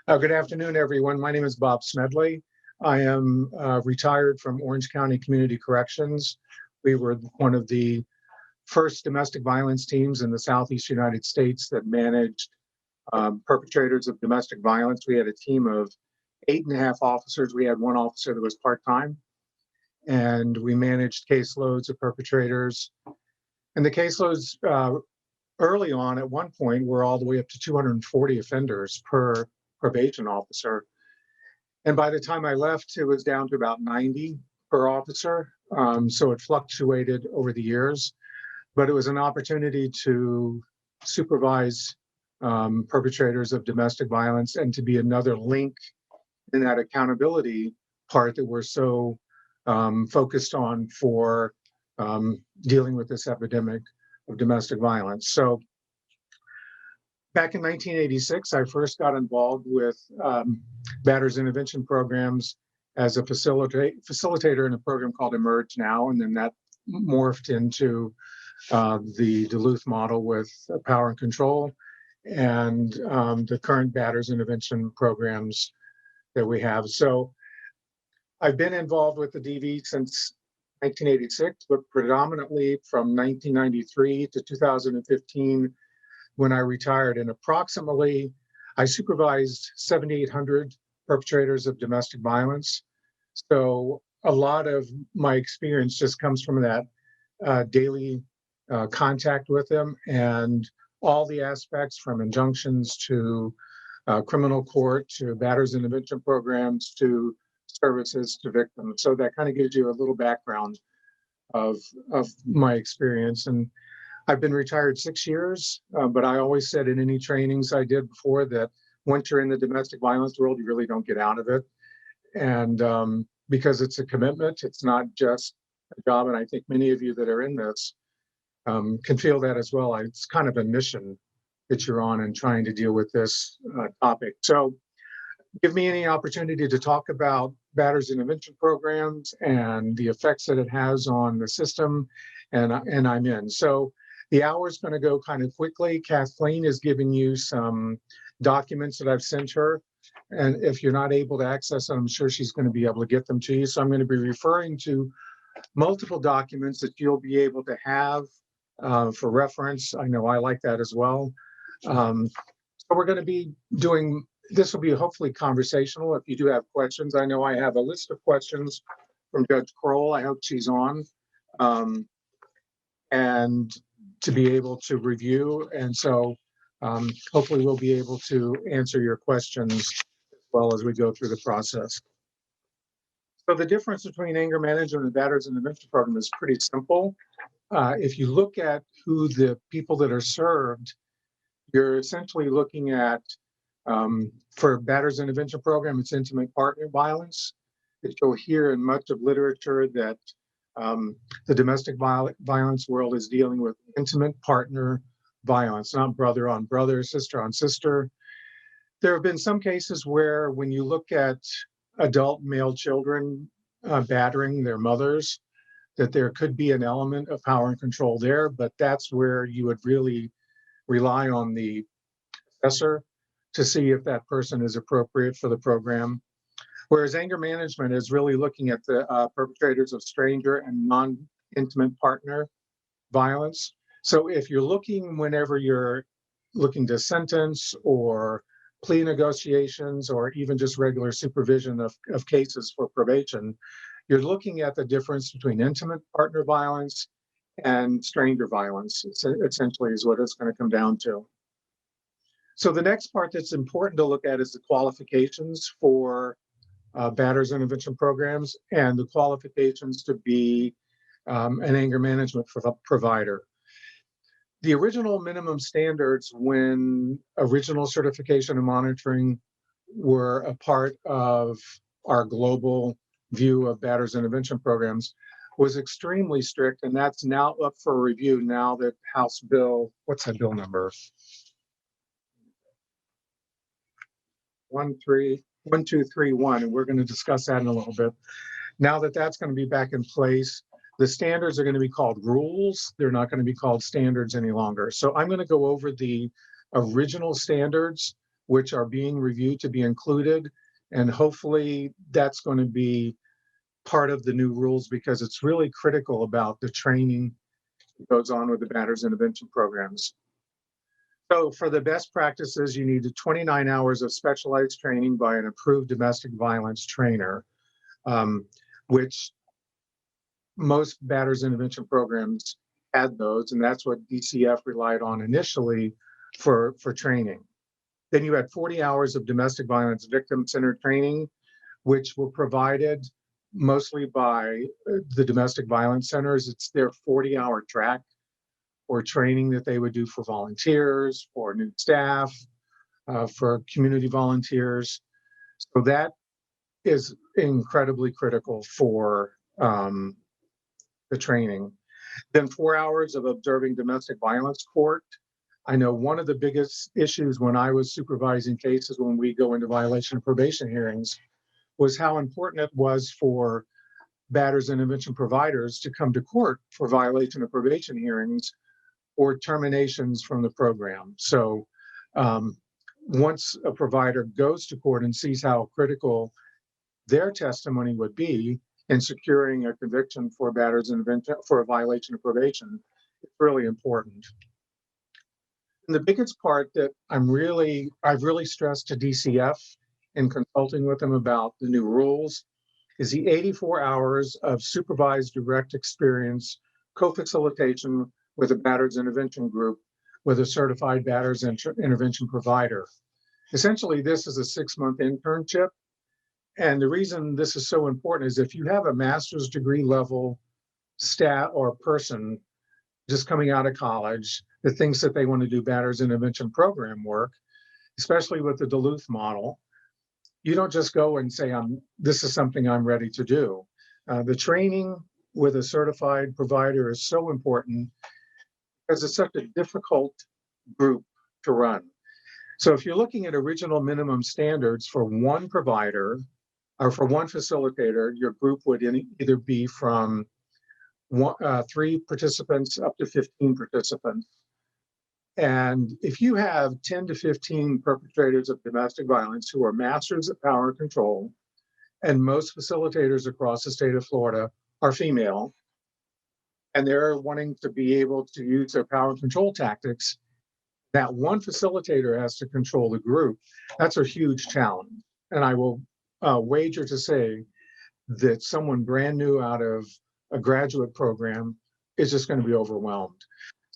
Good afternoon, everyone. My name is Bob Smedley. I am retired from Orange County Community Corrections. We were one of the first domestic violence teams in the Southeast United States that managed perpetrators of domestic violence. We had a team of 8.5 officers. We had one officer that was part-time, and we managed caseloads of perpetrators. And the caseloads early on, at one point, were all the way up to 240 offenders per probation officer. And by the time I left, it was down to about 90 per officer. So it fluctuated over the years, but it was an opportunity to supervise perpetrators of domestic violence and to be another link in that accountability part that we're so focused on for dealing with this epidemic of domestic violence. So back in 1986, I first got involved with Batterers intervention programs as a facilitator in a program called Emerge Now, and then that morphed into the Duluth model with Power and Control and the current Batterers intervention programs that we have. So I've been involved with the DV since 1986, but predominantly from 1993 to 2015 when I retired. And approximately, I supervised 7,800 perpetrators of domestic violence. So a lot of my experience just comes from that daily contact with them and all the aspects from injunctions to criminal court to Batterers intervention programs to services to victims. So that kind of gives you a little background of my experience. And I've been retired 6 years, but I always said in any trainings I did before that once you're in the domestic violence world, you really don't get out of it. And because it's a commitment, it's not just a job. And I think many of you that are in this can feel that as well. It's kind of a mission that you're on in trying to deal with this topic. So give me any opportunity to talk about Batterers intervention programs and the effects that it has on the system, and I'm in. So the hour is going to go kind of quickly. Kathleen is giving you some documents that I've sent her, and if you're not able to access them, I'm sure she's going to be able to get them to you. So I'm going to be referring to multiple documents that you'll be able to have for reference. I know I like that as well. So we're going to be doing, this will be hopefully conversational. If you do have questions, I know I have a list of questions from Judge Kroll. I hope she's on. And to be able to review. And so hopefully we'll be able to answer your questions as well as we go through the process. So the difference between anger management and Batterers intervention program is pretty simple. If you look at who the people that are served, you're essentially looking at, for Batterers intervention program, it's intimate partner violence. That you'll hear in much of literature that the domestic violence world is dealing with intimate partner violence, not brother on brother, sister on sister. There have been some cases where when you look at adult male children battering their mothers, that there could be an element of power and control there, but that's where you would really rely on the assessor to see if that person is appropriate for the program. Whereas anger management is really looking at the perpetrators of stranger and non-intimate partner violence. So if you're looking, whenever you're looking to sentence or plea negotiations or even just regular supervision of cases for probation, you're looking at the difference between intimate partner violence and stranger violence, essentially is what it's going to come down to. So the next part that's important to look at is the qualifications for Batterers intervention programs and the qualifications to be an anger management provider. The original minimum standards when original certification and monitoring were a part of our global view of Batterers intervention programs was extremely strict, and that's now up for review now that House Bill, what's that bill number? 1231, and we're going to discuss that in a little bit. Now that that's going to be back in place, the standards are going to be called rules. They're not going to be called standards any longer. So I'm going to go over the original standards which are being reviewed to be included. And hopefully that's going to be part of the new rules, because it's really critical about the training that goes on with the Batterers Intervention programs. So for the best practices, you need 29 hours of specialized training by an approved domestic violence trainer, which most Batterers Intervention programs had those, and that's what DCF relied on initially for training. Then you had 40 hours of domestic violence victim-centered training, which were provided mostly by the domestic violence centers. It's their 40-hour track or training that they would do for volunteers, for new staff, for community volunteers. So that is incredibly critical for the training. Then 4 hours of observing domestic violence court. I know one of the biggest issues when I was supervising cases when we go into violation of probation hearings was how important it was for Batterers Intervention providers to come to court for violation of probation hearings or terminations from the program. So once a provider goes to court and sees how critical their testimony would be in securing a conviction for Batterers Intervention for a violation of probation, it's really important. And the biggest part that I've really stressed to DCF in consulting with them about the new rules is the 84 hours of supervised direct experience co-facilitation with a Batterers Intervention group with a certified Batterers Intervention provider. Essentially, this is a 6-month internship. And the reason this is so important is if you have a master's degree level stat or person just coming out of college that thinks that they want to do Batterers Intervention program work, especially with the Duluth model, you don't just go and say, this is something I'm ready to do. The training with a certified provider is so important because it's such a difficult group to run. So if you're looking at original minimum standards for one provider or for one facilitator, your group would either be from 3 participants up to 15 participants. And if you have 10 to 15 perpetrators of domestic violence who are masters of power control, and most facilitators across the state of Florida are female, and they're wanting to be able to use their power control tactics, that one facilitator has to control the group. That's a huge challenge. And I will wager to say that someone brand new out of a graduate program is just going to be overwhelmed.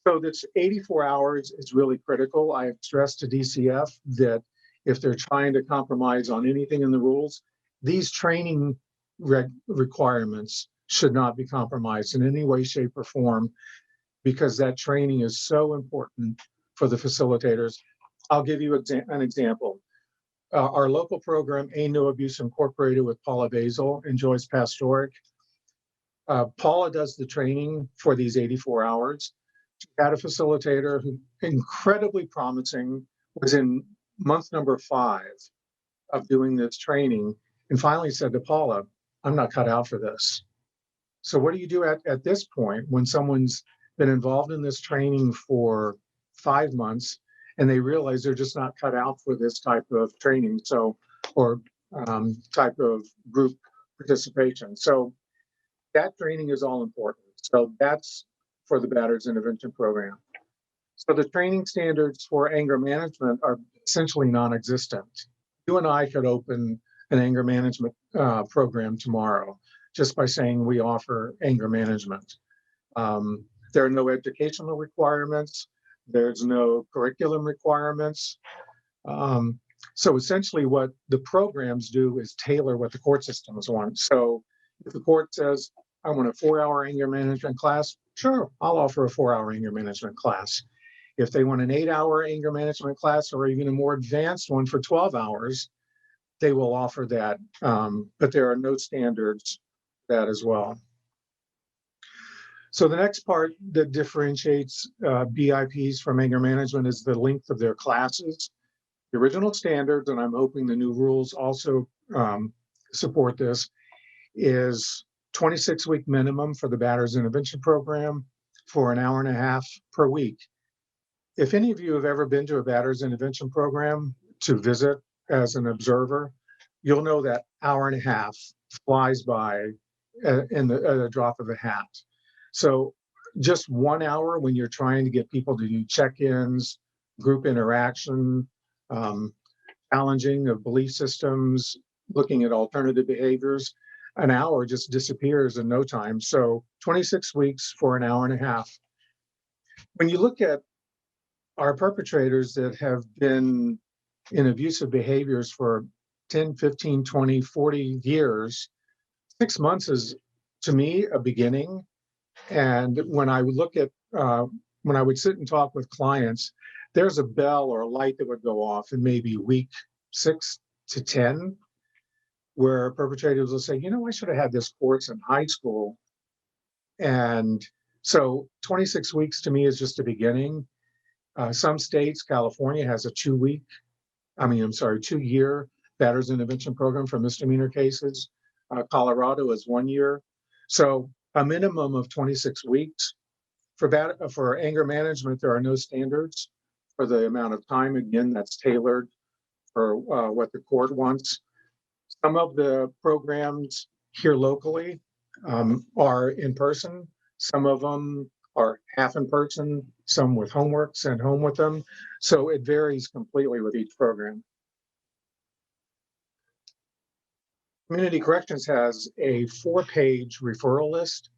So this 84 hours is really critical. I have stressed to DCF that if they're trying to compromise on anything in the rules, these training requirements should not be compromised in any way, shape, or form, because that training is so important for the facilitators. I'll give you an example. Our local program, Ain't No Abuse Incorporated with Paula Basil and Joyce Pastoric. Paula does the training for these 84 hours. She had a facilitator who incredibly promising, was in month number 5 of doing this training, and finally said to Paula, I'm not cut out for this. So what do you do at this point when someone's been involved in this training for 5 months and they realize they're just not cut out for this type of training, or type of group participation? So that training is all important. So that's for the Batterers Intervention program. So the training standards for anger management are essentially non-existent. You and I could open an anger management program tomorrow just by saying we offer anger management. There are no educational requirements. There's no curriculum requirements. So essentially what the programs do is tailor what the court systems want. So if the court says, I want a 4-hour anger management class, sure, I'll offer a 4-hour anger management class. If they want an 8-hour anger management class or even a more advanced one for 12 hours, they will offer that. But there are no standards for that as well. So the next part that differentiates BIPs from anger management is the length of their classes. The original standards, and I'm hoping the new rules also support this, is 26-week minimum for the Batterers Intervention program for an hour and a half per week. If any of you have ever been to a Batterers Intervention program, to visit as an observer, you'll know that hour and a half flies by at a drop of a hat. So just 1 hour when you're trying to get people to do check-ins, group interaction, um, challenging of belief systems, looking at alternative behaviors, an hour just disappears in no time. So 26 weeks for an hour and a half. When you look at our perpetrators that have been in abusive behaviors for 10, 15, 20, 40 years, 6 months is, to me, a beginning. And when I would look at, when I would sit and talk with clients, there's a bell or a light that would go off in maybe week 6 to 10, where perpetrators will say, I should have had this course in high school. And so 26 weeks to me is just a beginning. Some states, California has a 2-year Batterers Intervention Program for misdemeanor cases. Colorado is 1 year. So a minimum of 26 weeks. For anger management, there are no standards for the amount of time. Again, that's tailored for what the court wants. Some of the programs here locally are in person. Some of them are half in person, some with homework sent home with them. So it varies completely with each program. Community Corrections has a 4-page referral list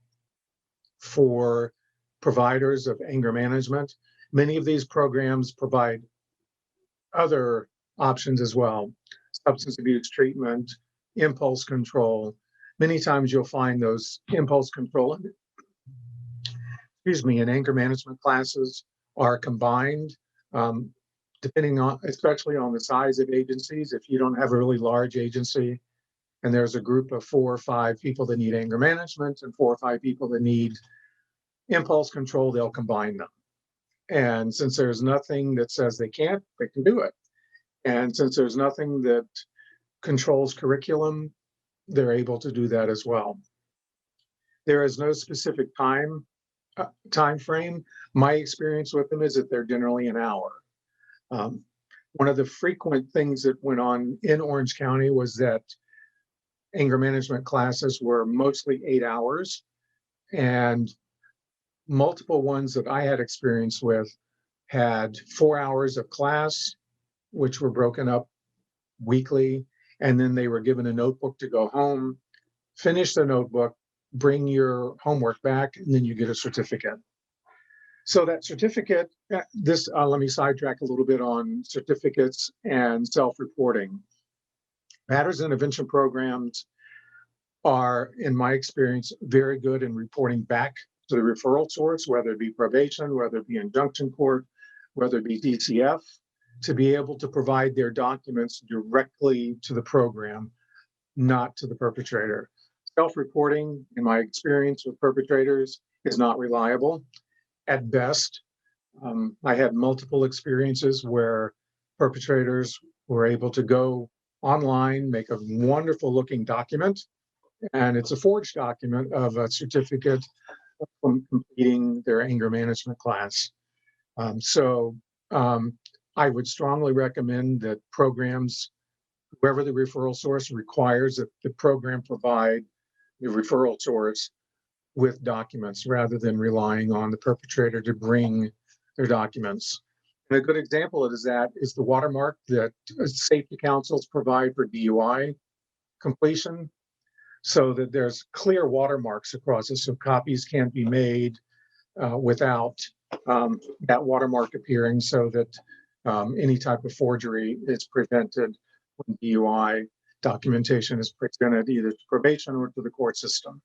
for providers of anger management. Many of these programs provide other options as well: substance abuse treatment, impulse control. Many times you'll find those impulse control, and anger management classes are combined, depending on, especially on the size of agencies. If you don't have a really large agency and there's a group of 4 or 5 people that need anger management and 4 or 5 people that need impulse control, they'll combine them. And since there's nothing that says they can't, they can do it. And since there's nothing that controls curriculum, they're able to do that as well. There is no specific time frame. My experience with them is that they're generally an hour. One of the frequent things that went on in Orange County was that anger management classes were mostly 8 hours, and multiple ones that I had experience with had 4 hours of class, which were broken up weekly, and then they were given a notebook to go home, finish the notebook, bring your homework back, and then you get a certificate. So that certificate, let me sidetrack a little bit on certificates and self-reporting. Batterers intervention programs are, in my experience, very good in reporting back to the referral source, whether it be probation, whether it be injunction court, whether it be DCF, to be able to provide their documents directly to the program, not to the perpetrator. Self-reporting, in my experience with perpetrators, is not reliable at best. I had multiple experiences where perpetrators were able to go online, make a wonderful looking document, and it's a forged document of a certificate from completing their anger management class. I would strongly recommend that programs, whoever the referral source, requires that the program provide the referral source with documents rather than relying on the perpetrator to bring their documents. And a good example of that is the watermark that safety councils provide for DUI completion, so that there's clear watermarks across it, so copies can't be made without that watermark appearing, so that any type of forgery is prevented when DUI documentation is presented either to probation or to the court system.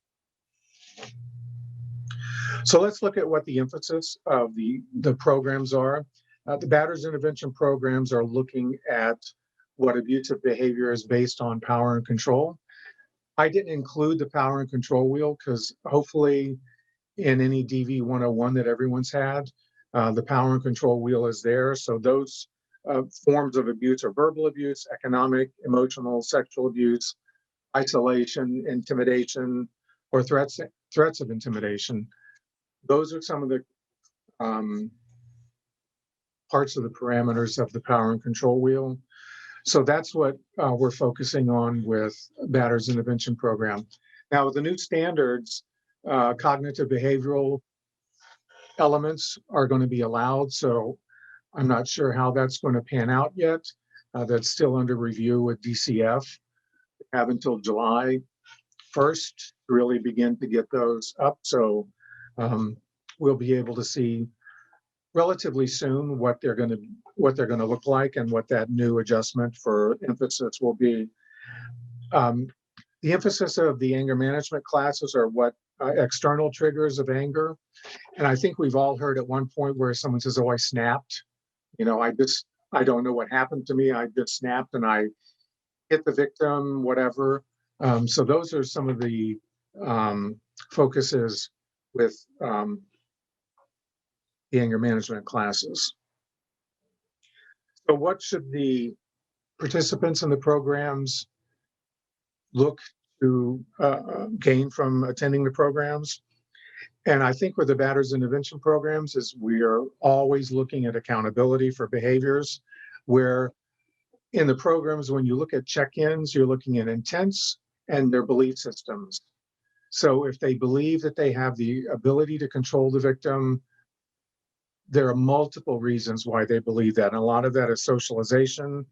So let's look at what the emphasis of the programs are. The Batterers Intervention programs are looking at what abusive behavior is based on power and control. I didn't include the power and control wheel because hopefully in any DV 101 that everyone's had, the power and control wheel is there. So those forms of abuse are verbal abuse, economic, emotional, sexual abuse, isolation, intimidation, or threats of intimidation. Those are some of the parts of the parameters of the power and control wheel. So that's what we're focusing on with Batterers Intervention Program. Now, with the new standards, cognitive behavioral elements are going to be allowed. So I'm not sure how that's going to pan out yet. That's still under review with DCF. Have until July 1st to really begin to get those up. So we'll be able to see relatively soon what they're going to look like and what that new adjustment for emphasis will be. The emphasis of the anger management classes are what external triggers of anger. And I think we've all heard at one point where someone says, "Oh, I snapped. You know, I don't know what happened to me. I just snapped and I hit the victim, whatever." So those are some of the focuses with the anger management classes. So what should the participants in the programs look to gain from attending the programs? And I think with the Batterers Intervention programs is we are always looking at accountability for behaviors, where in the programs, when you look at check-ins, you're looking at intents and their belief systems. So if they believe that they have the ability to control the victim, there are multiple reasons why they believe that. And a lot of that is socialization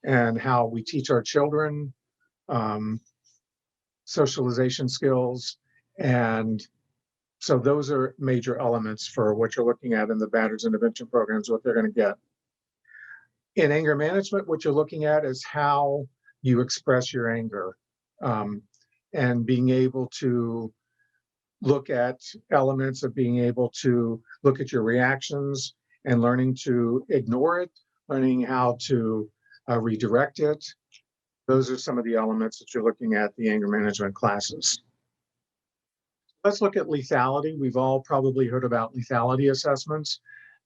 and how we teach our children socialization skills. And so those are major elements for what you're looking at in the Batterers Intervention programs, what they're going to get. In anger management, what you're looking at is how you express your anger, and being able to look at elements of being able to look at your reactions and learning to ignore it, learning how to redirect it. Those are some of the elements that you're looking at the anger management classes. Let's look at lethality. We've all probably heard about lethality assessments.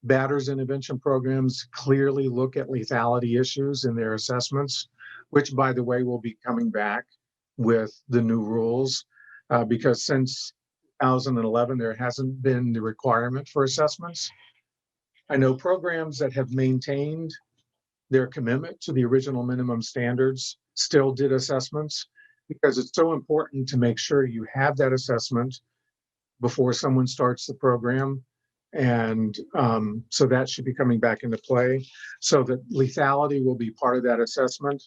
Batterers Intervention programs clearly look at lethality issues in their assessments, which, by the way, will be coming back with the new rules, because since 2011, there hasn't been the requirement for assessments. I know programs that have maintained their commitment to the original minimum standards still did assessments, because it's so important to make sure you have that assessment before someone starts the program. And so that should be coming back into play, so that lethality will be part of that assessment.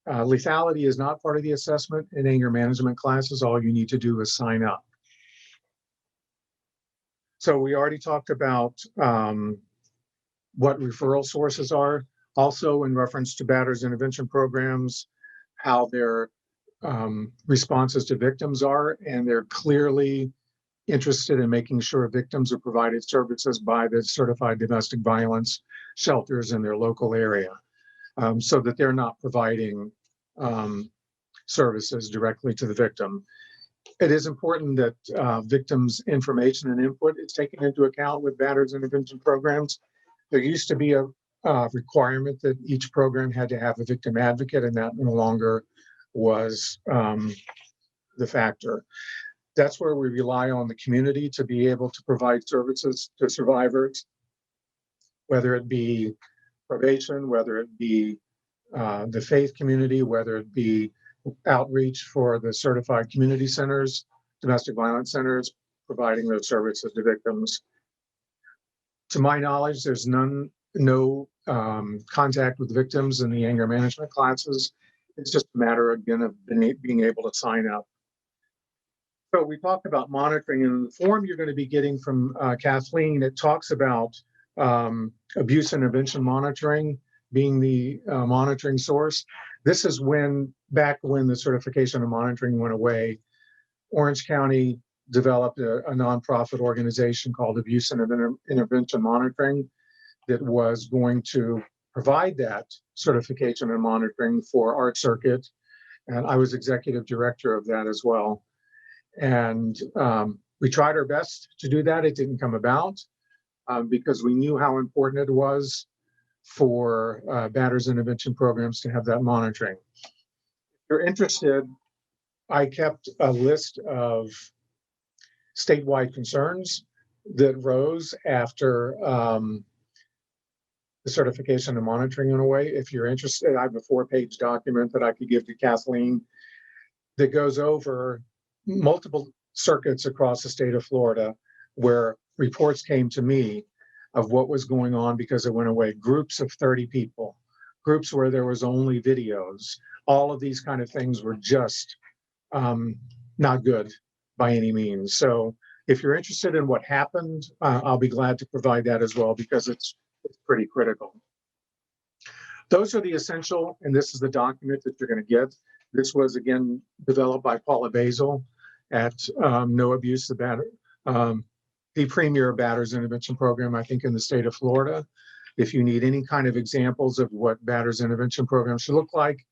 Lethality is not part of the assessment in anger management classes. All you need to do is sign up. So we already talked about what referral sources are. Also, in reference to Batterers Intervention programs, how their responses to victims are, and they're clearly interested in making sure victims are provided services by the certified domestic violence shelters in their local area, so that they're not providing services directly to the victim. It is important that victims' information and input is taken into account with Batterers Intervention programs. There used to be a requirement that each program had to have a victim advocate, and that no longer was the factor. That's where we rely on the community to be able to provide services to survivors, whether it be probation, whether it be the faith community, whether it be outreach for the certified community centers, domestic violence centers, providing those services to victims. To my knowledge, there's no contact with victims in the anger management classes. It's just a matter, again, of being able to sign up. So we talked about monitoring, and in the form you're going to be getting from Kathleen, it talks about abuse intervention monitoring being the monitoring source. This is back when the certification of monitoring went away, Orange County developed a nonprofit organization called Abuse and Intervention Monitoring that was going to provide that certification and monitoring for our circuit. And I was executive director of that as well. And we tried our best to do that. It didn't come about because we knew how important it was for Batterers Intervention programs to have that monitoring. If you're interested, I kept a list of statewide concerns that rose after the certification and monitoring in a way. If you're interested, I have a 4-page document that I could give to Kathleen that goes over multiple circuits across the state of Florida where reports came to me of what was going on because it went away. Groups of 30 people, groups where there was only videos. All of these kind of things were just not good by any means. So if you're interested in what happened, I'll be glad to provide that as well because it's pretty critical. Those are the essential, and this is the document that you're going to get. This was, again, developed by Paula Basil at No Abuse, the premier Batterers Intervention Program, I think, in the state of Florida. If you need any kind of examples of what Batterers Intervention Program should look like,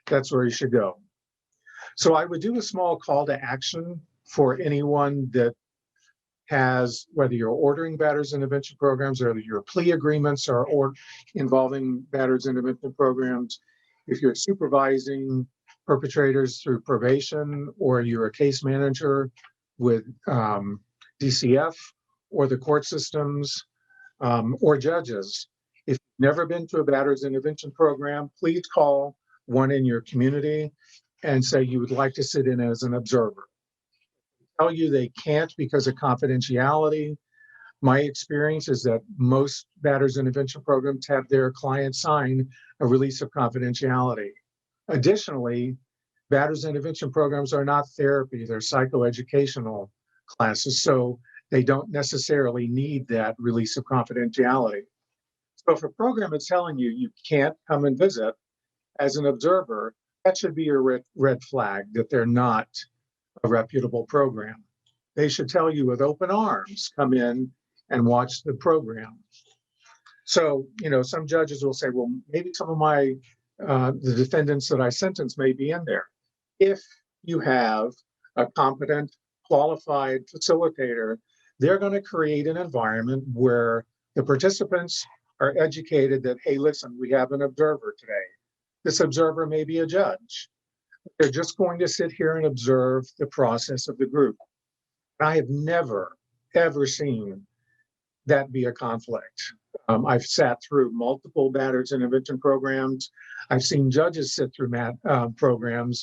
that's where you should go. So I would do a small call to action for anyone that has, whether you're ordering Batterers Intervention Programs or your plea agreements are involving Batterers Intervention Programs, if you're supervising perpetrators through probation, or you're a case manager with DCF or the court systems, or judges. If you've never been to a Batterers Intervention Program, please call one in your community and say you would like to sit in as an observer. Tell you they can't because of confidentiality. My experience is that most Batterers Intervention Programs have their clients sign a release of confidentiality. Additionally, Batterers Intervention Programs are not therapy, they're psychoeducational classes, so they don't necessarily need that release of confidentiality. So if a program is telling you you can't come and visit as an observer, that should be a red flag that they're not a reputable program. They should tell you with open arms, come in and watch the program. So, some judges will say, well, maybe some of the defendants that I sentence may be in there. If you have a competent, qualified facilitator, they're going to create an environment where the participants are educated that, hey, listen, we have an observer today. This observer may be a judge. They're just going to sit here and observe the process of the group. I have never, ever seen that be a conflict. I've sat through multiple Batterers Intervention Programs. I've seen judges sit through programs,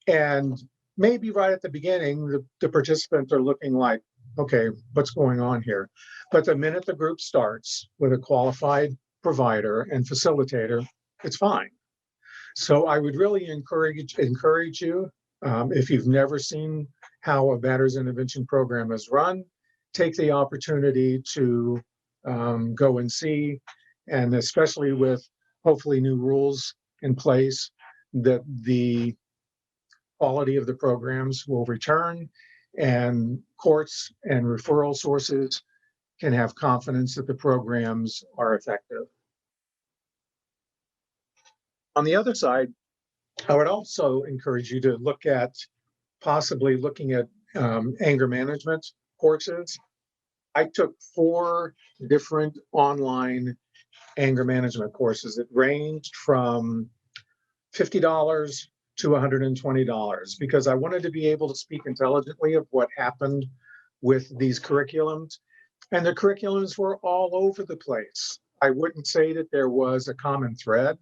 and maybe right at the beginning, the participants are looking like, okay, what's going on here? But the minute the group starts with a qualified provider and facilitator, it's fine. So I would really encourage you, if you've never seen how a Batterers Intervention Program is run, take the opportunity to go and see, and especially with hopefully new rules in place, that the quality of the programs will return and courts and referral sources can have confidence that the programs are effective. On the other side, I would also encourage you to look at possibly looking at anger management courses. I took 4 different online anger management courses that ranged from $50 to $120 because I wanted to be able to speak intelligently of what happened with these curriculums. And the curriculums were all over the place. I wouldn't say that there was a common thread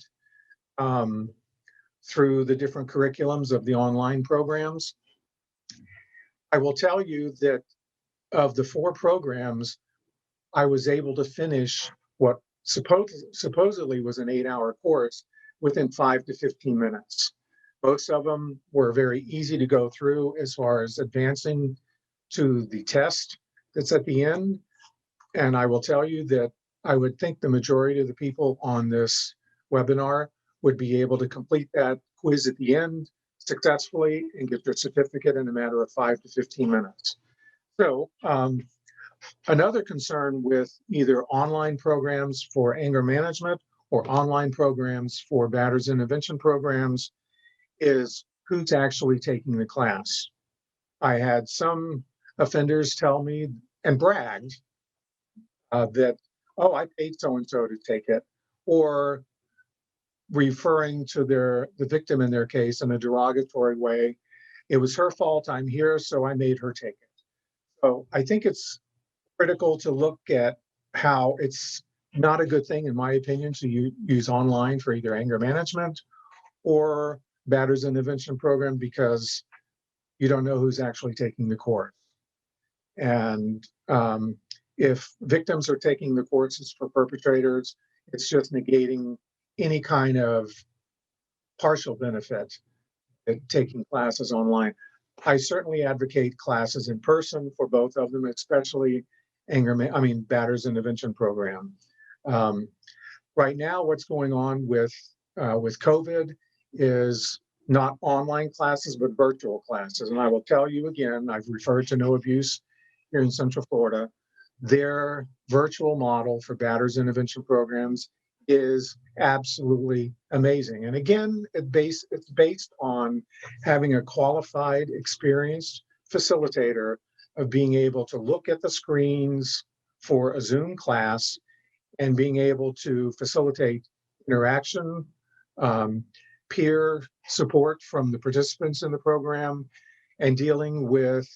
through the different curriculums of the online programs. I will tell you that of the 4 programs, I was able to finish what supposedly was an 8-hour course within 5 to 15 minutes. Most of them were very easy to go through as far as advancing to the test that's at the end. And I will tell you that I would think the majority of the people on this webinar would be able to complete that quiz at the end successfully and get their certificate in a matter of 5 to 15 minutes. So another concern with either online programs for anger management or online programs for Batterers Intervention Programs is who's actually taking the class. I had some offenders tell me and bragged that, oh, I paid so-and-so to take it, or referring to the victim in their case in a derogatory way. It was her fault, I'm here, so I made her take it. So I think it's critical to look at how it's not a good thing, in my opinion, to use online for either anger management or Batterers Intervention Program, because you don't know who's actually taking the course. And if victims are taking the courses for perpetrators, it's just negating any kind of partial benefit at taking classes online. I certainly advocate classes in person for both of them, especially Batterers Intervention Program. Right now, what's going on with COVID is not online classes, but virtual classes. And I will tell you again, I've referred to No Abuse here in Central Florida. Their virtual model for Batterers Intervention Programs is absolutely amazing. And again, it's based on having a qualified, experienced facilitator of being able to look at the screens for a Zoom class and being able to facilitate interaction, peer support from the participants in the program, and dealing with,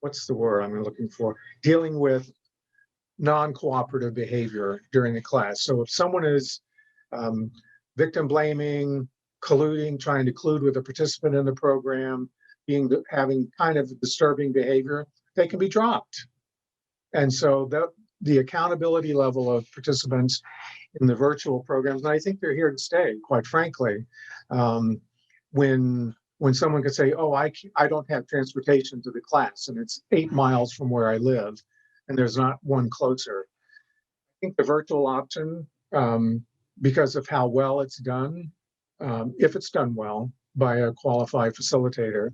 what's the word I'm looking for? Dealing with non-cooperative behavior during the class. So if someone is victim blaming, colluding, trying to collude with a participant in the program, having kind of disturbing behavior, they can be dropped. And so the accountability level of participants in the virtual programs, and I think they're here to stay, quite frankly. When someone could say, oh, I don't have transportation to the class, and it's 8 miles from where I live, and there's not one closer. I think the virtual option, because of how well it's done, if it's done well by a qualified facilitator,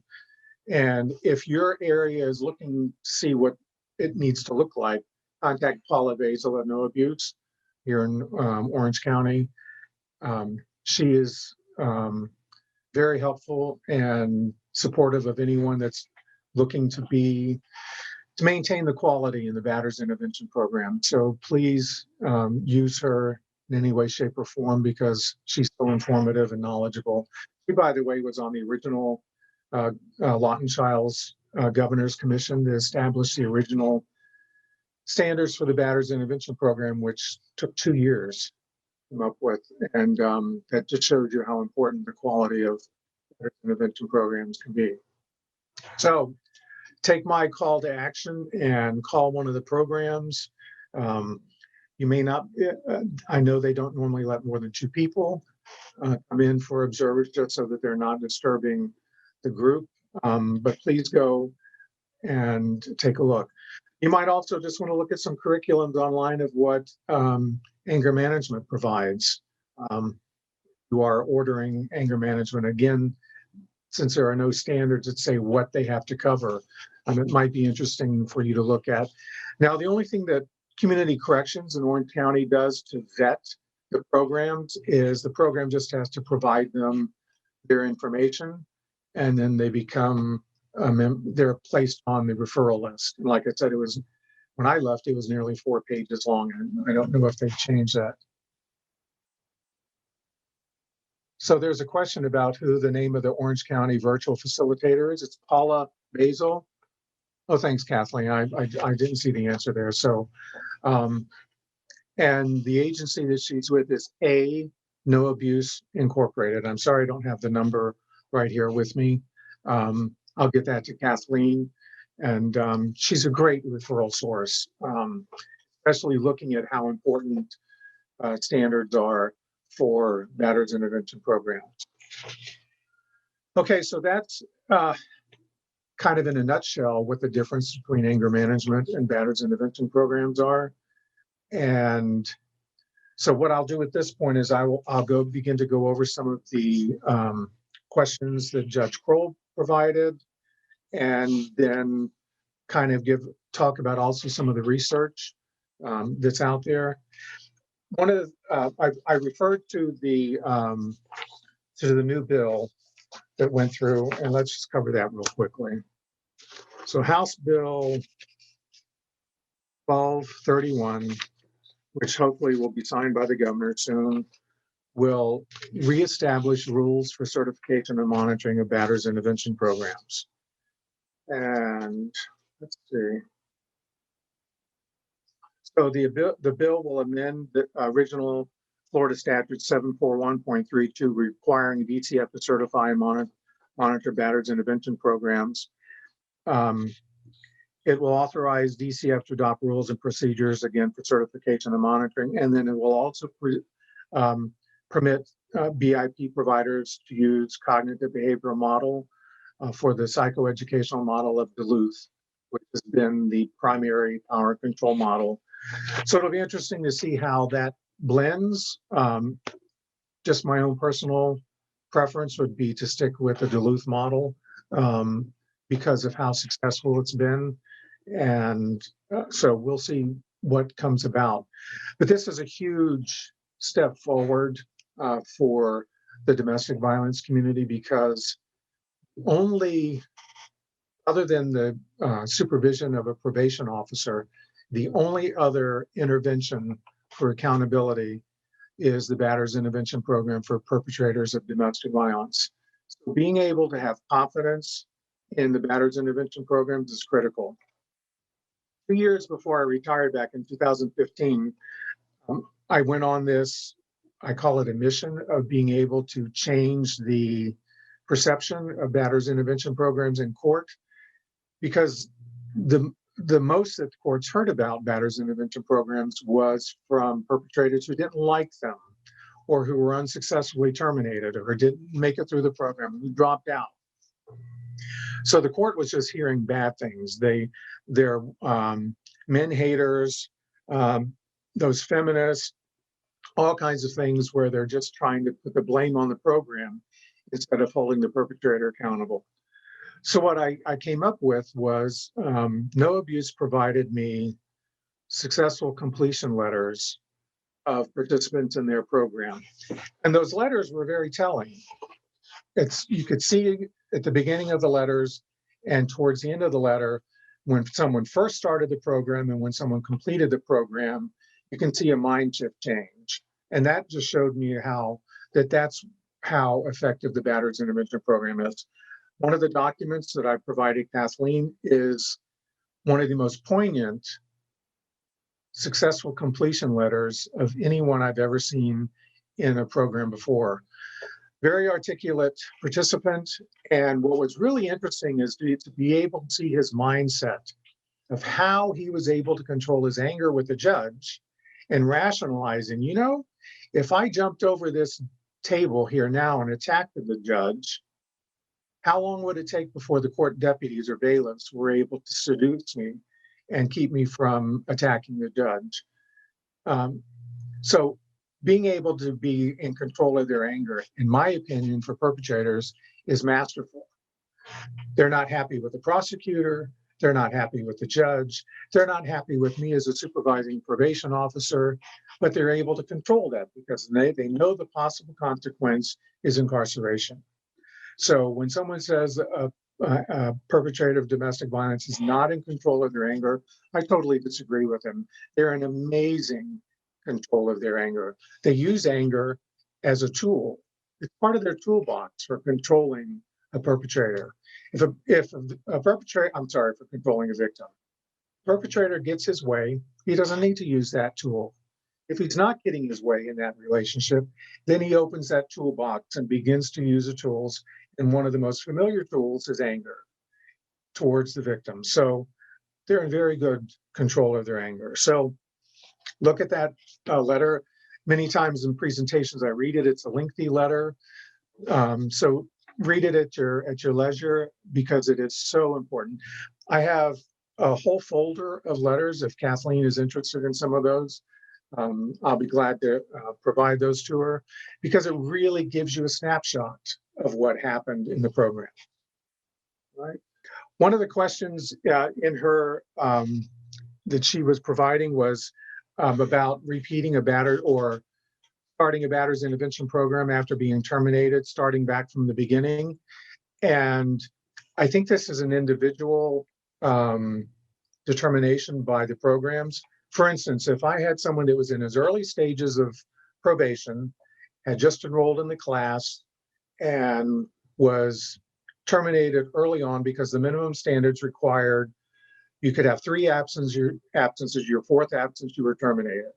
and if your area is looking to see what it needs to look like, contact Paula Basil at No Abuse here in Orange County. She is very helpful and supportive of anyone that's looking to maintain the quality in the Batterers Intervention Program. So please use her in any way, shape, or form, because she's so informative and knowledgeable. She, by the way, was on the original Lawton Childs Governor's Commission to establish the original standards for the Batterers Intervention Program, which took 2 years to come up with. And that just showed you how important the quality of Batterers Intervention programs can be. So take my call to action and call one of the programs. You may not, I know they don't normally let more than 2 people come in for observers, just so that they're not disturbing the group. But please go and take a look. You might also just want to look at some curriculums online of what anger management provides. You are ordering anger management. Again, since there are no standards that say what they have to cover, it might be interesting for you to look at. Now, the only thing that Community Corrections in Orange County does to vet the programs is the program just has to provide them their information, and then they become they're placed on the referral list. And like I said, when I left, it was nearly 4 pages long, and I don't know if they've changed that. So there's a question about who the name of the Orange County virtual facilitator is. It's Paula Basil. Oh, thanks, Kathleen. I didn't see the answer there. So, and the agency that she's with is No Abuse Incorporated. I'm sorry I don't have the number right here with me. I'll get that to Kathleen, and she's a great referral source, especially looking at how important standards are for Batterers Intervention Programs. Okay, so that's kind of in a nutshell what the difference between anger management and Batterers Intervention Programs are. And so what I'll do at this point is I'll begin to go over some of the questions that Judge Kroll provided, and then kind of talk about also some of the research that's out there. One of I referred to the new bill that went through, and let's just cover that real quickly. So House Bill 1231, which hopefully will be signed by the governor soon, will reestablish rules for certification and monitoring of Batterers Intervention Programs. And let's see. So the bill will amend the original Florida Statute 741.32 requiring DCF to certify and monitor batterers intervention programs. Um, It will authorize DCF to adopt rules and procedures, again, for certification and monitoring. And then it will also permit BIP providers to use cognitive behavioral model for the psychoeducational model of Duluth, which has been the primary power control model. So it'll be interesting to see how that blends. Just my own personal preference would be to stick with the Duluth model because of how successful it's been. And so we'll see what comes about. But this is a huge step forward for the domestic violence community, because only, other than the supervision of a probation officer, the only other intervention for accountability is the Batterers Intervention Program for perpetrators of domestic violence. So being able to have confidence in the Batterers Intervention Programs is critical. 2 years before I retired back in 2015, I went on this, I call it a mission, of being able to change the perception of Batterers Intervention Programs in court, because the most that the courts heard about Batterers Intervention Programs was from perpetrators who didn't like them, or who were unsuccessfully terminated, or didn't make it through the program, who dropped out. So the court was just hearing bad things. They're men haters, those feminists, all kinds of things where they're just trying to put the blame on the program instead of holding the perpetrator accountable. So what I came up with was No Abuse provided me successful completion letters of participants in their program. And those letters were very telling. You could see at the beginning of the letters and towards the end of the letter, when someone first started the program and when someone completed the program, you can see a mind shift change. And that just showed me that's how effective the Batterers Intervention Program is. One of the documents that I provided Kathleen is one of the most poignant successful completion letters of anyone I've ever seen in a program before. Very articulate participant. And what was really interesting is to be able to see his mindset of how he was able to control his anger with the judge and rationalizing, if I jumped over this table here now and attacked the judge, how long would it take before the court deputies or bailiffs were able to seduce me and keep me from attacking the judge? So being able to be in control of their anger, in my opinion, for perpetrators is masterful. They're not happy with the prosecutor. They're not happy with the judge. They're not happy with me as a supervising probation officer, but they're able to control that because they know the possible consequence is incarceration. So when someone says a perpetrator of domestic violence is not in control of their anger, I totally disagree with them. They're in amazing control of their anger. They use anger as a tool. It's part of their toolbox for controlling a perpetrator. If a perpetrator, for controlling a victim. Perpetrator gets his way, he doesn't need to use that tool. If he's not getting his way in that relationship, then he opens that toolbox and begins to use the tools. And one of the most familiar tools is anger towards the victim. So they're in very good control of their anger. So look at that letter. Many times in presentations, I read it. It's a lengthy letter. So read it at your leisure because it is so important. I have a whole folder of letters. If Kathleen is interested in some of those, I'll be glad to provide those to her because it really gives you a snapshot of what happened in the program. Right. One of the questions in her that she was providing was about repeating a batter or starting a batterers intervention program after being terminated, starting back from the beginning. And I think this is an individual determination by the programs. For instance, if I had someone that was in his early stages of probation, had just enrolled in the class, and was terminated early on because the minimum standards required You could have 3 absences, your 4th absence, you were terminated.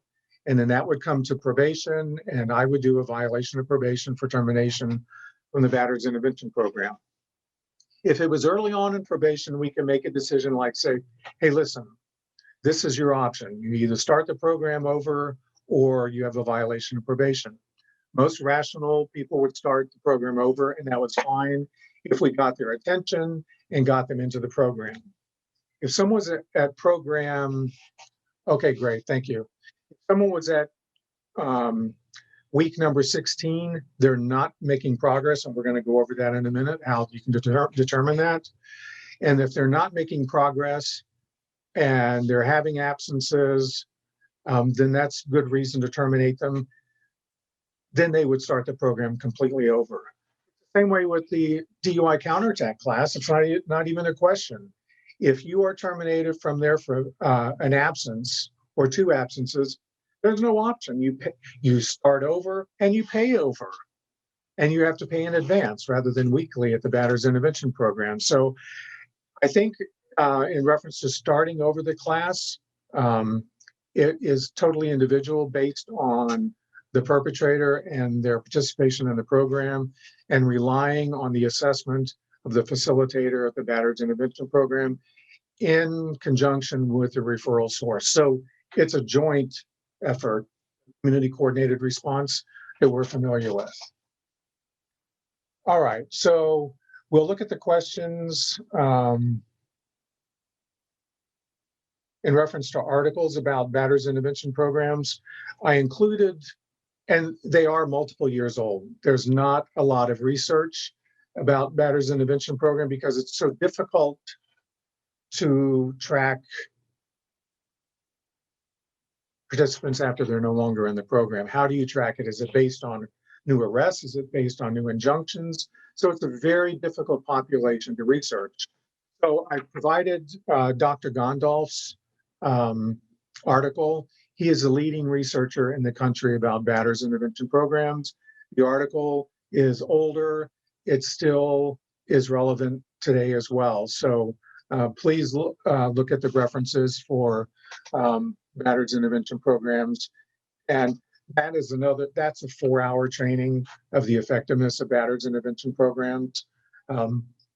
And then that would come to probation, and I would do a violation of probation for termination from the Batterers Intervention Program. If it was early on in probation, we can make a decision like say, hey, listen, this is your option. You either start the program over or you have a violation of probation. Most rational people would start the program over, and that was fine if we got their attention and got them into the program. If someone was at program, okay, great, thank you. If someone was at week number 16, they're not making progress, and we're going to go over that in a minute, how you can determine that. And if they're not making progress and they're having absences, then that's good reason to terminate them. Then they would start the program completely over. Same way with the DUI counterattack class, it's not even a question. If you are terminated from there for an absence or 2 absences, there's no option. You start over and you pay over, and you have to pay in advance rather than weekly at the Batterers Intervention Program. So I think in reference to starting over the class, it is totally individual based on the perpetrator and their participation in the program, and relying on the assessment of the facilitator at the Batterers Intervention Program in conjunction with the referral source. So it's a joint effort, community coordinated response that we're familiar with. All right, so we'll look at the questions in reference to articles about Batterers Intervention Programs. I included, and they are multiple years old. There's not a lot of research about Batterers Intervention Program because it's so difficult to track participants after they're no longer in the program. How do you track it? Is it based on new arrests? Is it based on new injunctions? So it's a very difficult population to research. So I provided Dr. Gondolf's article. He is a leading researcher in the country about Batterers Intervention Programs. The article is older. It still is relevant today as well. So please look at the references for Batterers Intervention Programs. And that's a 4-hour training of the effectiveness of Batterers Intervention Programs.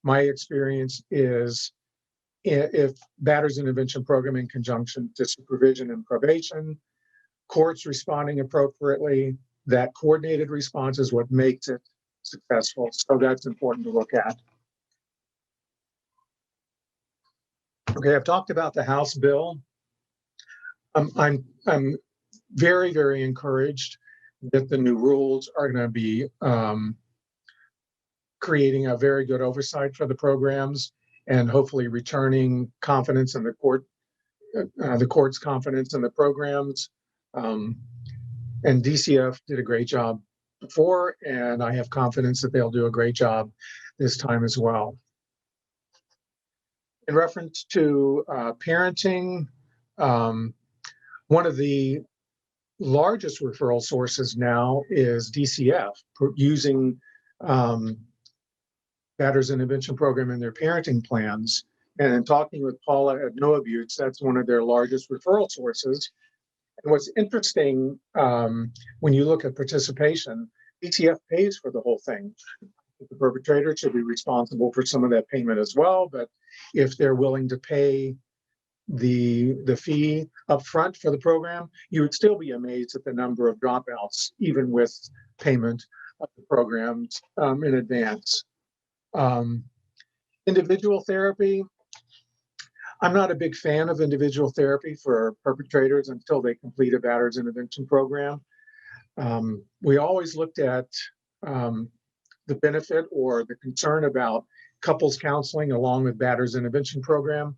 My experience is if Batterers Intervention Program in conjunction to supervision and probation, courts responding appropriately, that coordinated response is what makes it successful. So that's important to look at. Okay, I've talked about the House bill. I'm very, very encouraged that the new rules are going to be creating a very good oversight for the programs and hopefully returning confidence in the court's confidence in the programs. And DCF did a great job before, and I have confidence that they'll do a great job this time as well. In reference to parenting, one of the largest referral sources now is DCF, using Batterers Intervention Program in their parenting plans. And in talking with Paula at No Abuse, that's one of their largest referral sources. And what's interesting, when you look at participation, DCF pays for the whole thing. The perpetrator should be responsible for some of that payment as well, but if they're willing to pay the fee up front for the program, you would still be amazed at the number of dropouts, even with payment of the programs in advance. Individual therapy. I'm not a big fan of individual therapy for perpetrators until they complete a Batterers Intervention Program. We always looked at the benefit or the concern about couples counseling along with Batterers Intervention Program.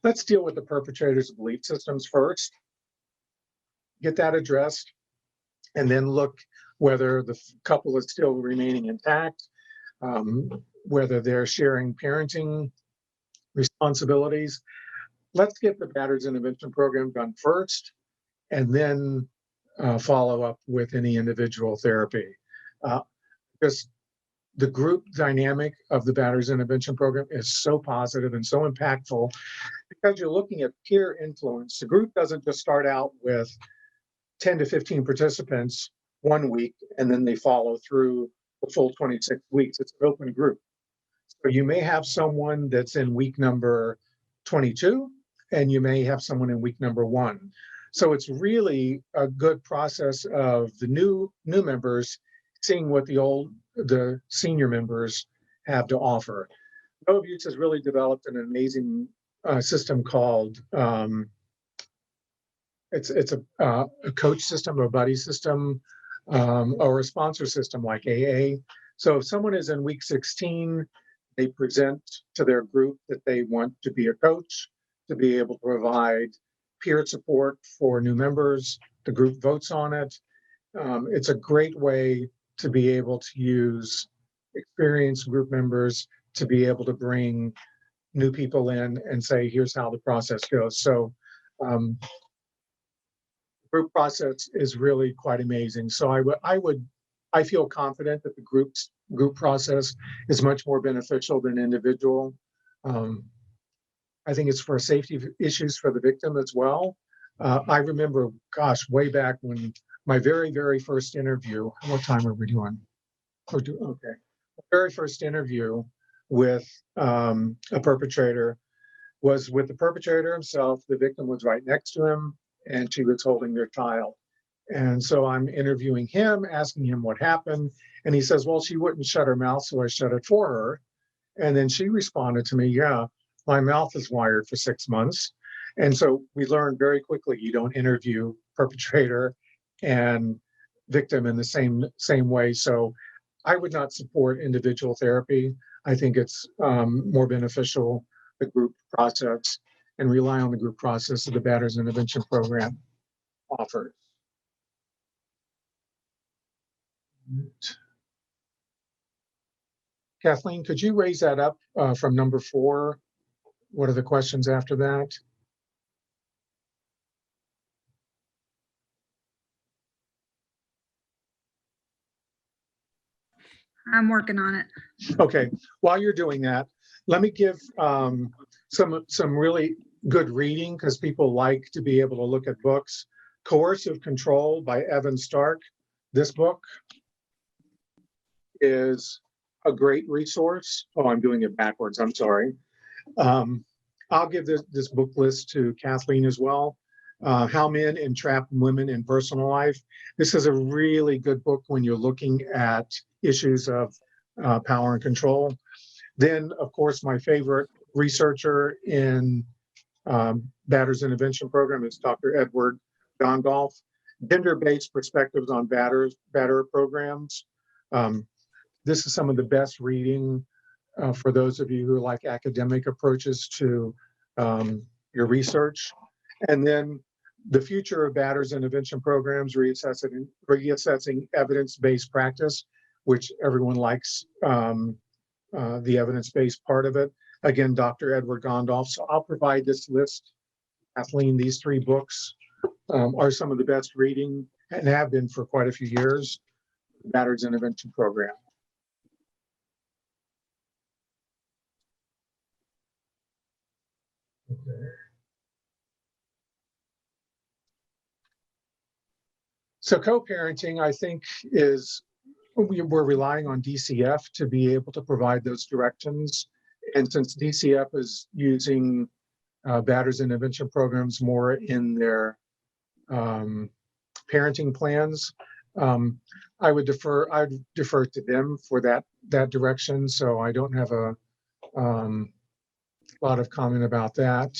Let's deal with the perpetrator's belief systems first, get that addressed, and then look whether the couple is still remaining intact, whether they're sharing parenting responsibilities. Let's get the Batterers Intervention Program done first, and then follow up with any individual therapy. Just the group dynamic of the Batterers Intervention Program is so positive and so impactful because you're looking at peer influence. The group doesn't just start out with 10 to 15 participants one week and then they follow through the full 26 weeks. It's an open group. So you may have someone that's in week number 22 and you may have someone in week number 1. So it's really a good process of the new members seeing what the senior members have to offer. No Abuse has really developed an amazing system called it's a coach system, or a buddy system, or a sponsor system like AA. So if someone is in week 16, they present to their group that they want to be a coach, to be able to provide peer support for new members. The group votes on it. It's a great way to be able to use experienced group members to be able to bring new people in and say, here's how the process goes. So group process is really quite amazing. So I feel confident that the group process is much more beneficial than individual. I think it's for safety issues for the victim as well. I remember, gosh, way back when my very first interview, what time are we doing? Okay. The very first interview with a perpetrator was with the perpetrator himself. The victim was right next to him and she was holding their child. And so I'm interviewing him, asking him what happened. And he says, well, she wouldn't shut her mouth, so I shut it for her. And then she responded to me, yeah, my mouth is wired for 6 months. And so we learned very quickly, you don't interview perpetrator and victim in the same way. So I would not support individual therapy. I think it's more beneficial, the group process, and rely on the group process that the Batterers Intervention Program offers. Kathleen, could you raise that up from number 4? What are the questions after that? I'm working on it. Okay, while you're doing that, let me give some really good reading because people like to be able to look at books. Coercive Control by Evan Stark. This book is a great resource. Oh, I'm doing it backwards. I'm sorry. I'll give this book list to Kathleen as well. How Men Entrap Women in Personal Life. This is a really good book when you're looking at issues of power and control. Then, of course, my favorite researcher in Batterers Intervention Program is Dr. Edward Gondolf. Gender-based perspectives on batterer programs. This is some of the best reading for those of you who like academic approaches to your research. And then the future of Batterers Intervention Programs, reassessing evidence-based practice, which everyone likes the evidence-based part of it. Again, Dr. Edward Gondolf. So I'll provide this list. Kathleen, these 3 books are some of the best reading and have been for quite a few years. Batterers Intervention Program. So co-parenting, I think, is we're relying on DCF to be able to provide those directions. And since DCF is using Batterers Intervention Programs more in their parenting plans, I'd defer to them for that direction. So I don't have a lot of comment about that.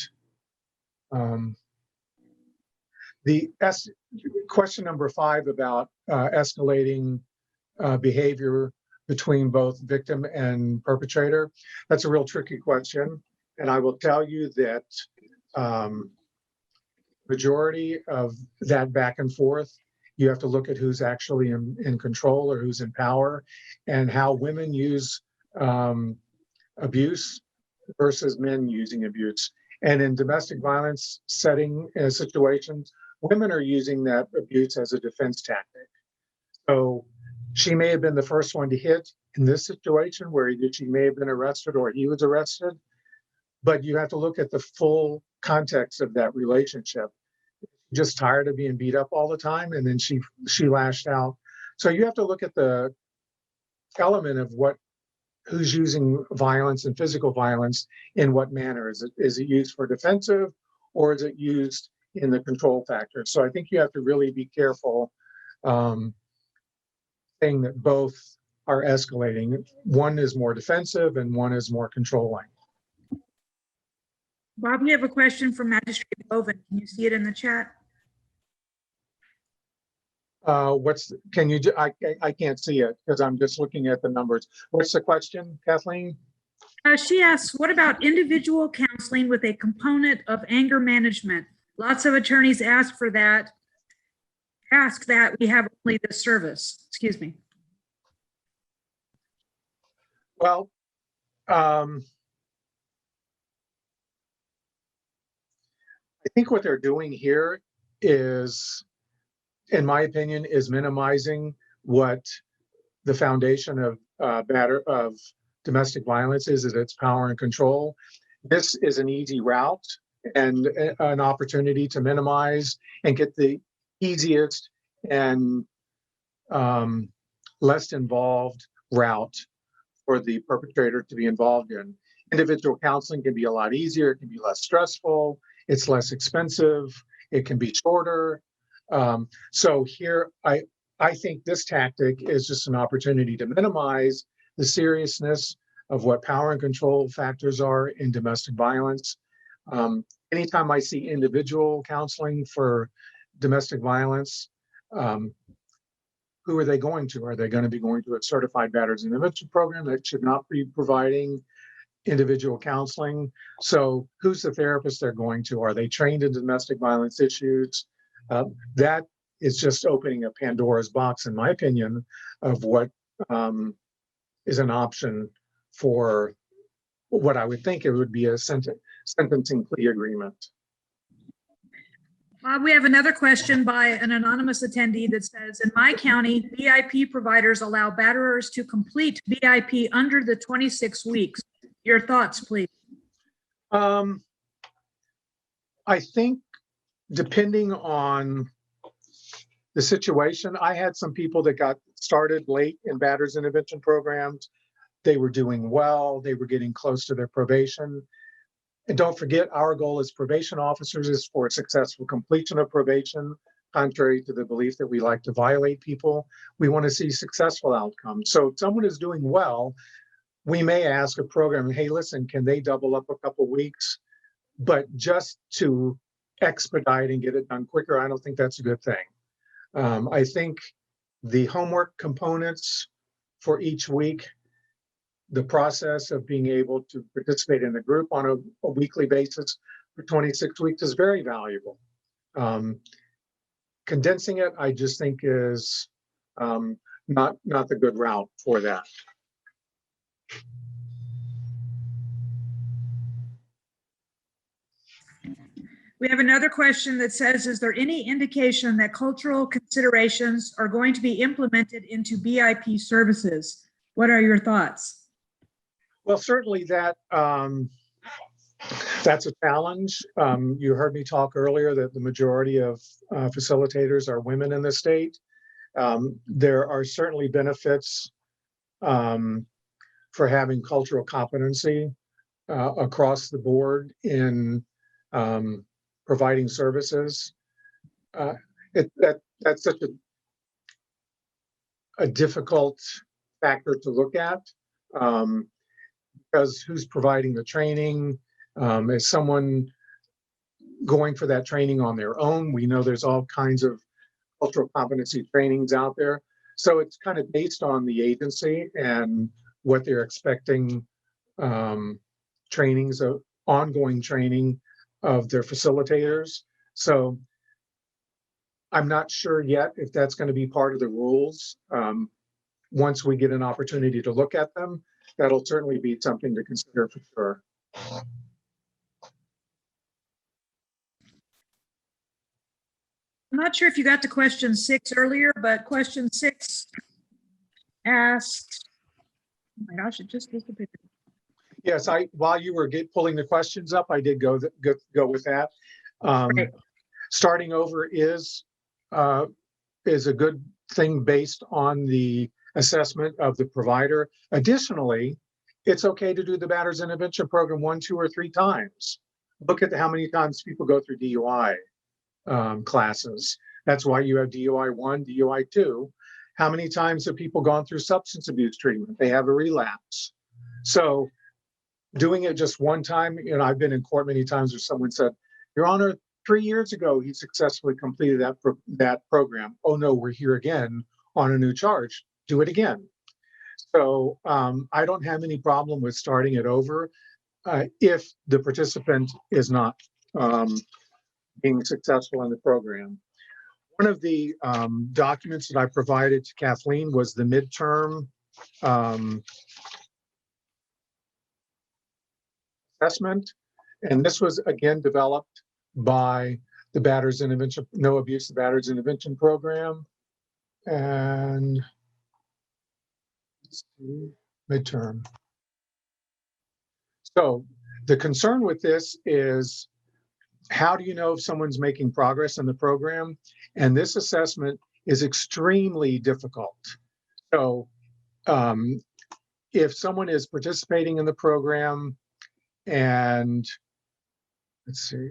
Question number 5 about escalating behavior between both victim and perpetrator. That's a real tricky question. And I will tell you that majority of that back and forth, you have to look at who's actually in control or who's in power and how women use abuse versus men using abuse. And in domestic violence situations, women are using that abuse as a defense tactic. So she may have been the first one to hit, in this situation where she may have been arrested or he was arrested, but you have to look at the full context of that relationship. Just tired of being beat up all the time, and then she lashed out. So you have to look at the element of who's using violence and physical violence in what manner. Is it used for defensive, or is it used in the control factor? So I think you have to really be careful saying that both are escalating. One is more defensive and one is more controlling. Bob, we have a question from Magistrate Boven. Can you see it in the chat? I can't see it because I'm just looking at the numbers. What's the question, Kathleen? She asks, what about individual counseling with a component of anger management? Lots of attorneys ask that. We have only this service. Excuse me. Well, I think what they're doing here is, in my opinion, is minimizing what the foundation of domestic violence is its power and control. This is an easy route and an opportunity to minimize and get the easiest and less involved route for the perpetrator to be involved in. Individual counseling can be a lot easier. It can be less stressful. It's less expensive. It can be shorter. So here, I think this tactic is just an opportunity to minimize the seriousness of what power and control factors are in domestic violence. Anytime I see individual counseling for domestic violence, who are they going to? Are they going to be going to a certified batterers intervention program that should not be providing individual counseling? So who's the therapist they're going to? Are they trained in domestic violence issues? That is just opening a Pandora's box, in my opinion, of what is an option for what I would think it would be a sentencing plea agreement. We have another question by an anonymous attendee that says, in my county, BIP providers allow batterers to complete BIP under the 26 weeks. Your thoughts, please. I think depending on the situation, I had some people that got started late in batterers intervention programs. They were doing well. They were getting close to their probation. And don't forget, our goal as probation officers is for successful completion of probation, contrary to the belief that we like to violate people. We want to see successful outcomes. So if someone is doing well, we may ask a program, hey, listen, can they double up a couple weeks? But just to expedite and get it done quicker, I don't think that's a good thing. I think the homework components for each week, the process of being able to participate in a group on a weekly basis for 26 weeks is very valuable. Condensing it, I just think is not the good route for that. We have another question that says, is there any indication that cultural considerations are going to be implemented into BIP services? What are your thoughts? Well, certainly that's a challenge. You heard me talk earlier that the majority of facilitators are women in the state. There are certainly benefits for having cultural competency across the board in providing services. That's such a difficult factor to look at. Because who's providing the training? Is someone going for that training on their own? We know there's all kinds of cultural competency trainings out there. So it's kind of based on the agency and what they're expecting trainings of ongoing training of their facilitators. So I'm not sure yet if that's going to be part of the rules. Once we get an opportunity to look at them, that'll certainly be something to consider for sure. I'm not sure if you got to question 6 earlier, but question 6 asks, Oh my gosh, it just disappeared. Yes, while you were pulling the questions up, I did go with that. Right. Starting over is a good thing based on the assessment of the provider. Additionally, it's okay to do the Batterers Intervention Program 1, 2, or 3 times. Look at how many times people go through DUI classes. That's why you have DUI 1, DUI 2. How many times have people gone through substance abuse treatment? They have a relapse. So doing it just one time, I've been in court many times where someone said, Your Honor, 3 years ago, he successfully completed that program. Oh no, we're here again on a new charge. Do it again. So I don't have any problem with starting it over if the participant is not being successful in the program. One of the documents that I provided to Kathleen was the midterm assessment. And this was again developed by the Batterers Intervention, No Abuse, the Batterers Intervention Program. And let's see, midterm. So the concern with this is, how do you know if someone's making progress in the program? And this assessment is extremely difficult. So if someone is participating in the program and let's see,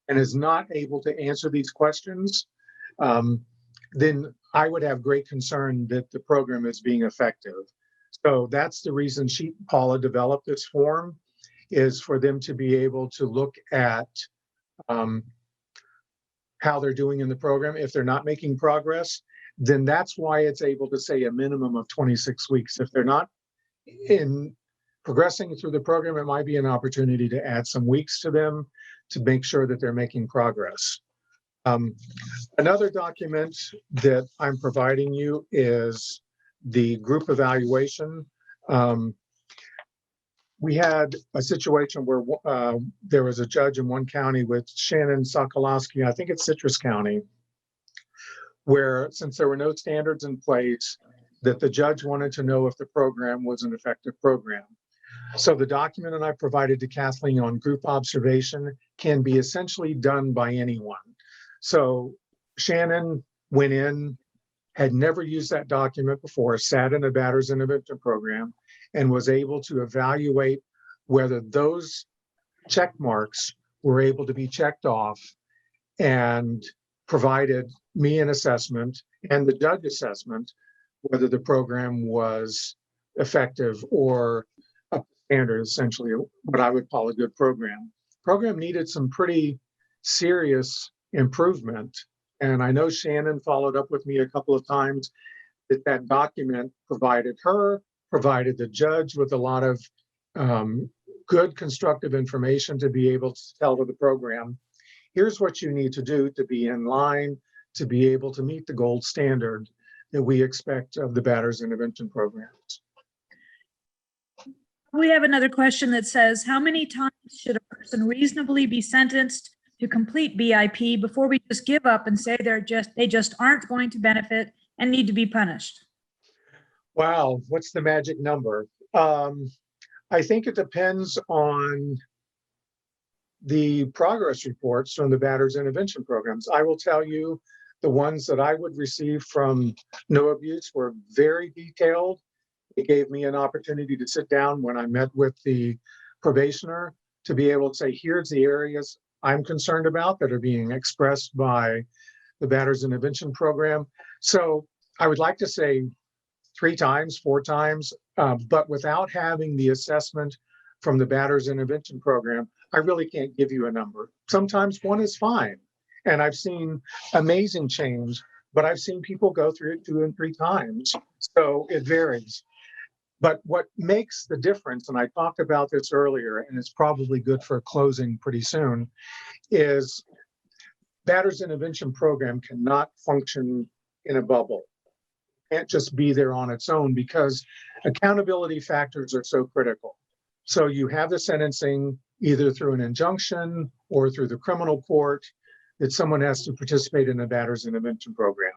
and is not able to answer these questions, then I would have great concern that the program is being effective. So that's the reason Paula developed this form, is for them to be able to look at how they're doing in the program. If they're not making progress, then that's why it's able to say a minimum of 26 weeks. If they're not in progressing through the program, it might be an opportunity to add some weeks to them to make sure that they're making progress. Another document that I'm providing you is the group evaluation. We had a situation where there was a judge in one county with Shannon Sokolowski, I think it's Citrus County, where since there were no standards in place, that the judge wanted to know if the program was an effective program. So the document that I provided to Kathleen on group observation can be essentially done by anyone. So Shannon went in, had never used that document before, sat in a Batterers Intervention Program, and was able to evaluate whether those check marks were able to be checked off, and provided me an assessment and the judge assessment whether the program was effective or up to standard, essentially what I would call a good program. Program needed some pretty serious improvement. And I know Shannon followed up with me a couple of times that document provided the judge with a lot of good constructive information to be able to tell to the program, here's what you need to do to be in line, to be able to meet the gold standard that we expect of the Batterers Intervention programs. We have another question that says, how many times should a person reasonably be sentenced to complete BIP before we just give up and say they just aren't going to benefit and need to be punished? Wow, what's the magic number? I think it depends on the progress reports from the Batterers Intervention programs. I will tell you, the ones that I would receive from No Abuse were very detailed. It gave me an opportunity to sit down when I met with the probationer to be able to say, here's the areas I'm concerned about that are being expressed by the Batterers Intervention program. So I would like to say 3 times, 4 times, but without having the assessment from the Batterers Intervention program, I really can't give you a number. Sometimes 1 is fine. And I've seen amazing change, but I've seen people go through it 2 and 3 times. So it varies. But what makes the difference, and I talked about this earlier, and it's probably good for closing pretty soon, is Batterers Intervention program cannot function in a bubble. It can't just be there on its own because accountability factors are so critical. So you have the sentencing either through an injunction or through the criminal court that someone has to participate in a Batterers Intervention program.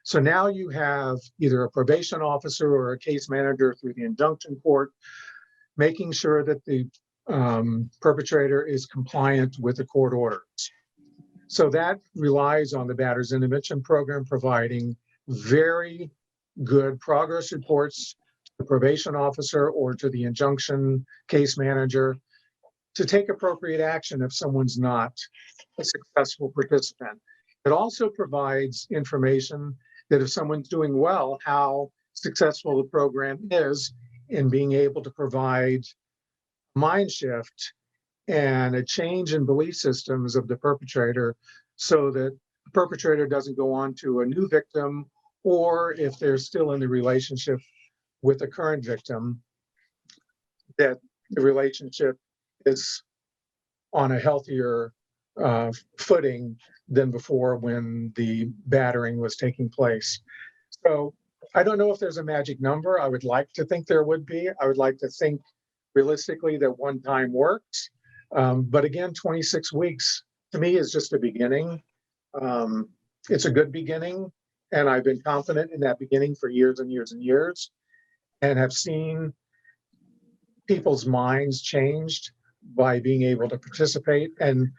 So now you have either a probation officer or a case manager through the injunction court, making sure that the perpetrator is compliant with the court orders. So that relies on the Batterers Intervention Program providing very good progress reports to the probation officer or to the injunction case manager to take appropriate action if someone's not a successful participant. It also provides information that if someone's doing well, how successful the program is in being able to provide mind shift and a change in belief systems of the perpetrator so that the perpetrator doesn't go on to a new victim, or if they're still in the relationship with the current victim, that the relationship is on a healthier footing than before when the battering was taking place. So I don't know if there's a magic number. I would like to think there would be. I would like to think realistically that one time works. But again, 26 weeks to me is just a beginning. It's a good beginning. And I've been confident in that beginning for years and years and years, and have seen people's minds changed by being able to participate. And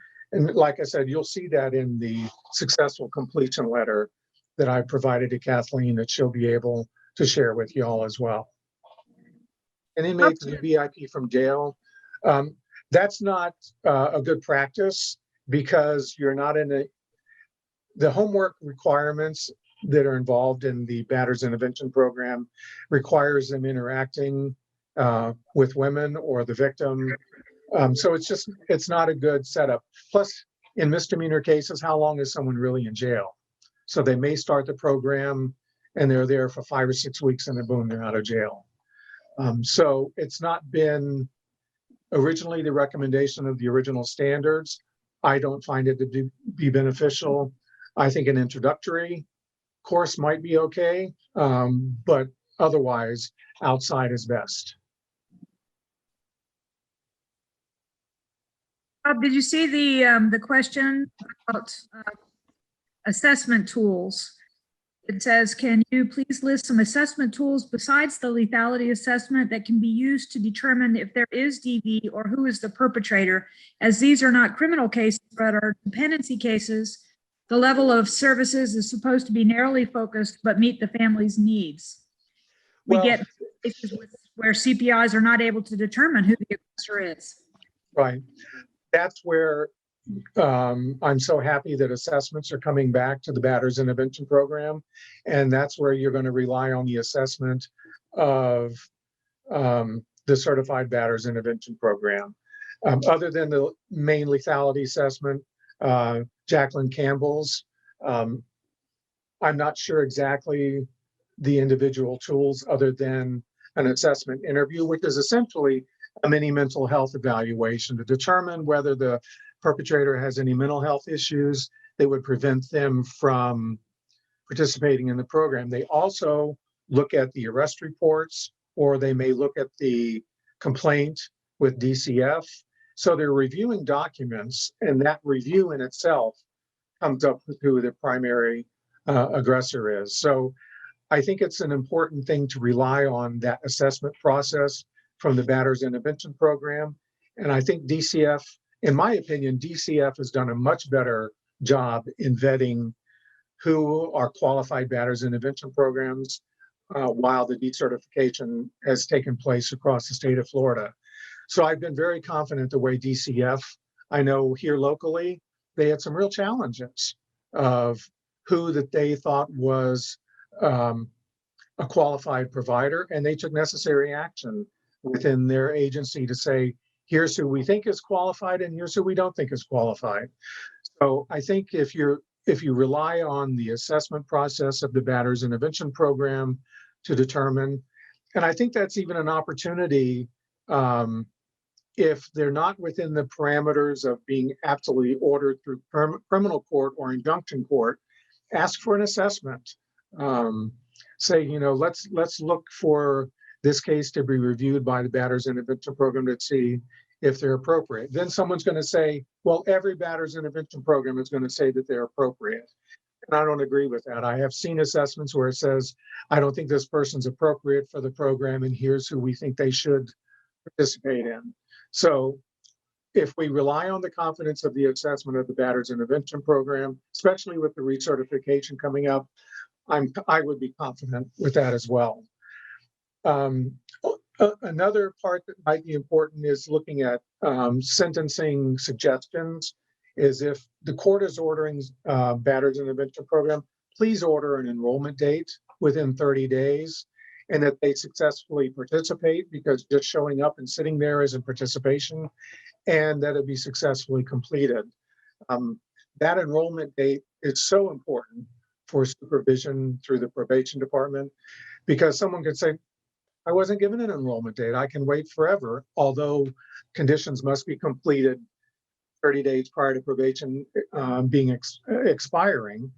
like I said, you'll see that in the successful completion letter that I provided to Kathleen that she'll be able to share with you all as well. And inmates in VIP from jail, that's not a good practice because you're not in the homework requirements that are involved in the Batterers Intervention Program requires them interacting with women or the victim. So it's not a good setup. Plus, in misdemeanor cases, how long is someone really in jail? So they may start the program and they're there for 5 or 6 weeks and then boom, they're out of jail. So it's not been originally the recommendation of the original standards. I don't find it to be beneficial. I think an introductory course might be okay, but otherwise outside is best. Did you see the question about assessment tools? It says, can you please list some assessment tools besides the lethality assessment that can be used to determine if there is DV or who is the perpetrator? As these are not criminal cases, but are dependency cases, the level of services is supposed to be narrowly focused, but meet the family's needs. We get cases where CPIs are not able to determine who the aggressor is. Right. That's where I'm so happy that assessments are coming back to the Batterers Intervention Program. And that's where you're going to rely on the assessment of the Certified Batterers Intervention Program. Other than the main lethality assessment, Jacqueline Campbell's, I'm not sure exactly the individual tools other than an assessment interview, which is essentially a mini mental health evaluation to determine whether the perpetrator has any mental health issues that would prevent them from participating in the program. They also look at the arrest reports, or they may look at the complaint with DCF. So they're reviewing documents, and that review in itself comes up with who the primary aggressor is. So I think it's an important thing to rely on that assessment process from the Batterers Intervention Program. And I think DCF, in my opinion, DCF has done a much better job in vetting who are qualified Batterers Intervention programs while the decertification has taken place across the state of Florida. So I've been very confident the way DCF, I know here locally, they had some real challenges of who that they thought was a qualified provider, and they took necessary action within their agency to say, here's who we think is qualified and here's who we don't think is qualified. So I think if you rely on the assessment process of the Batterers Intervention Program to determine, and I think that's even an opportunity if they're not within the parameters of being absolutely ordered through criminal court or injunction court, ask for an assessment. Say, let's look for this case to be reviewed by the Batterers Intervention Program to see if they're appropriate. Then someone's going to say, well, every Batterers Intervention Program is going to say that they're appropriate. And I don't agree with that. I have seen assessments where it says, I don't think this person's appropriate for the program, and here's who we think they should participate in. So if we rely on the confidence of the assessment of the Batterers Intervention Program, especially with the recertification coming up, I would be confident with that as well. Another part that might be important is looking at sentencing suggestions. Is if the court is ordering Batterers Intervention Program, please order an enrollment date within 30 days, and that they successfully participate, because just showing up and sitting there isn't participation, and that it be successfully completed. That enrollment date is so important for supervision through the probation department, because someone could say, I wasn't given an enrollment date. I can wait forever, although conditions must be completed 30 days prior to probation expiring.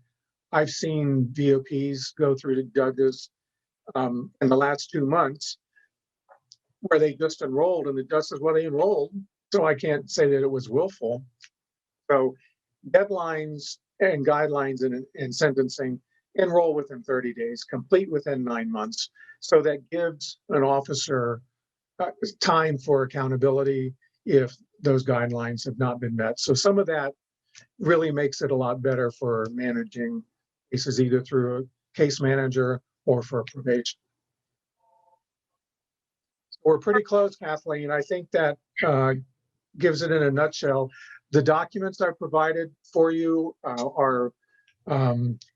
I've seen VOPs go through to judges in the last 2 months where they just enrolled, and the judge says, well, they enrolled, so I can't say that it was willful. So deadlines and guidelines in sentencing: enroll within 30 days, complete within 9 months. So that gives an officer time for accountability if those guidelines have not been met. So some of that really makes it a lot better for managing cases, either through a case manager or for probation. We're pretty close, Kathleen. I think that gives it in a nutshell. The documents I provided for you are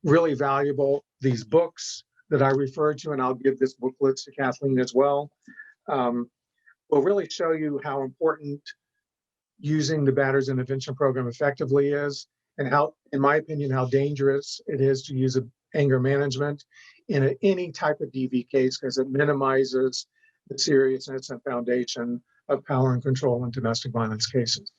really valuable. These books that I referred to, and I'll give this booklet to Kathleen as well, will really show you how important using the Batterers Intervention Program effectively is, and how, in my opinion, how dangerous it is to use anger management in any type of DV case, because it minimizes the seriousness and foundation of power and control in domestic violence cases.